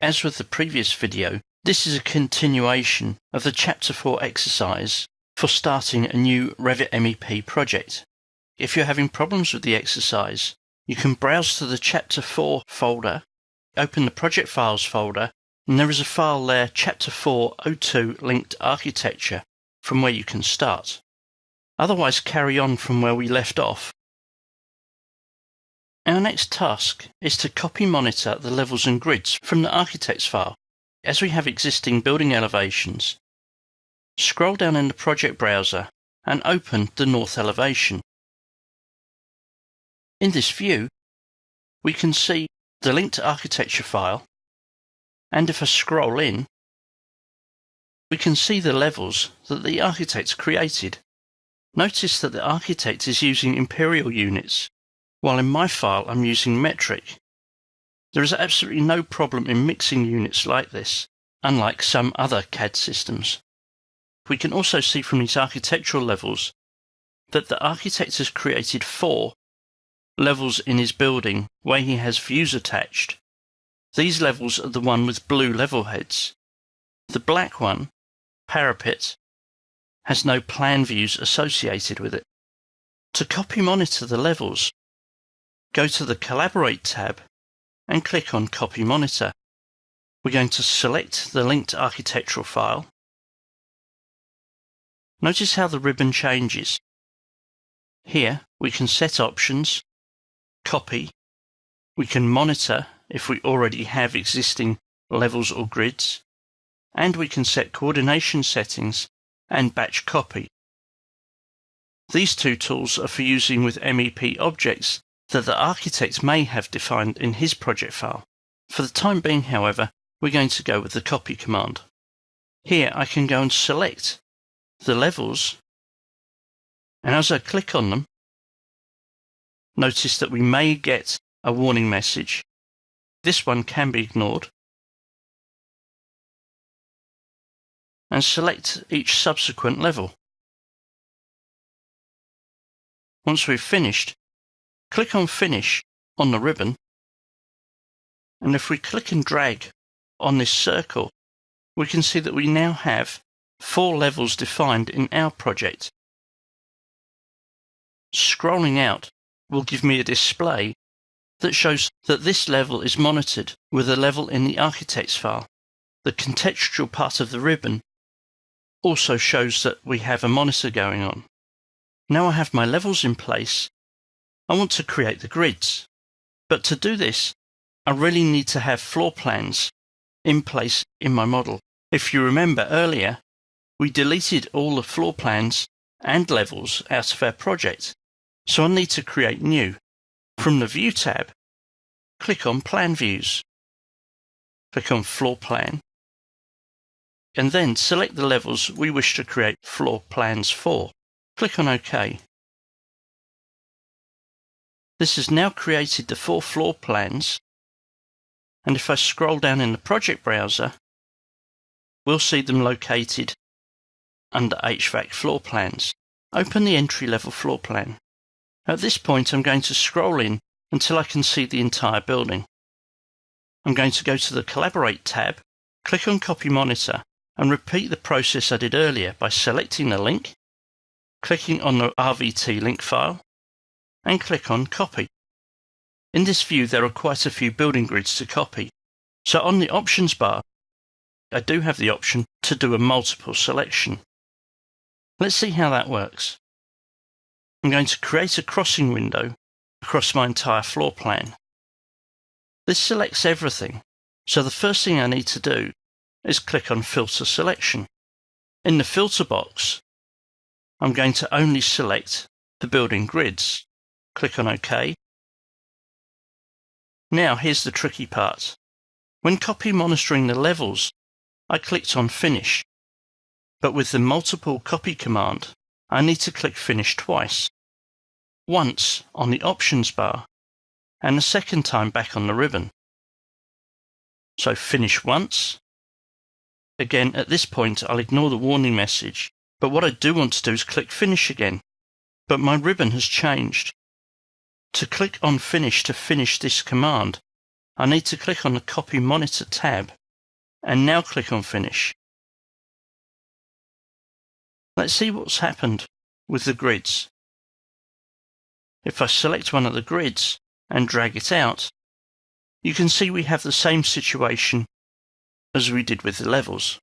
As with the previous video, this is a continuation of the Chapter 4 exercise for starting a new Revit MEP project. If you're having problems with the exercise, you can browse to the Chapter 4 folder, open the Project Files folder, and there is a file there, Chapter 402 Linked Architecture, from where you can start. Otherwise, carry on from where we left off. Our next task is to copy monitor the levels and grids from the architects file. As we have existing building elevations, scroll down in the project browser and open the north elevation. In this view, we can see the linked architecture file, and if I scroll in, we can see the levels that the architect created. Notice that the architect is using imperial units, while in my file I'm using metric. There is absolutely no problem in mixing units like this, unlike some other CAD systems. We can also see from these architectural levels that the architect has created 4 levels in his building where he has views attached. These levels are the one with blue level heads. The black one, parapet, has no plan views associated with it. To copy monitor the levels, go to the Collaborate tab and click on Copy Monitor. We're going to select the linked architectural file. Notice how the ribbon changes. Here we can set options, copy, we can monitor if we already have existing levels or grids, and we can set coordination settings and batch copy. These 2 tools are for using with MEP objects that the architect may have defined in his project file. For the time being, however, we're going to go with the copy command. Here I can go and select the levels, and as I click on them, notice that we may get a warning message. This one can be ignored. And select each subsequent level. Once we've finished, click on Finish on the ribbon, and if we click and drag on this circle, we can see that we now have 4 levels defined in our project. Scrolling out will give me a display that shows that this level is monitored with a level in the architects file. The contextual part of the ribbon also shows that we have a monitor going on. Now I have my levels in place, I want to create the grids. But to do this, I really need to have floor plans in place in my model. If you remember earlier, we deleted all the floor plans and levels out of our project, so I need to create new. From the View tab, click on Plan Views, click on Floor Plan, and then select the levels we wish to create floor plans for. Click on OK. This has now created the 4 floor plans, and if I scroll down in the project browser, we'll see them located under HVAC floor plans. Open the entry-level floor plan. At this point, I'm going to scroll in until I can see the entire building. I'm going to go to the Collaborate tab, click on Copy Monitor, and repeat the process I did earlier by selecting the link, clicking on the RVT link file, and click on Copy. In this view, there are quite a few building grids to copy. So on the options bar, I do have the option to do a multiple selection. Let's see how that works. I'm going to create a crossing window across my entire floor plan. This selects everything, so the first thing I need to do is click on Filter Selection. In the filter box, I'm going to only select the building grids. Click on OK. Now here's the tricky part. When copy monitoring the levels, I clicked on Finish, but with the multiple copy command, I need to click Finish twice. Once on the options bar, and the second time back on the ribbon. So Finish once. Again, at this point, I'll ignore the warning message, but what I do want to do is click Finish again. But my ribbon has changed. To click on Finish to finish this command, I need to click on the Copy Monitor tab and now click on Finish. Let's see what's happened with the grids. If I select one of the grids and drag it out, you can see we have the same situation as we did with the levels.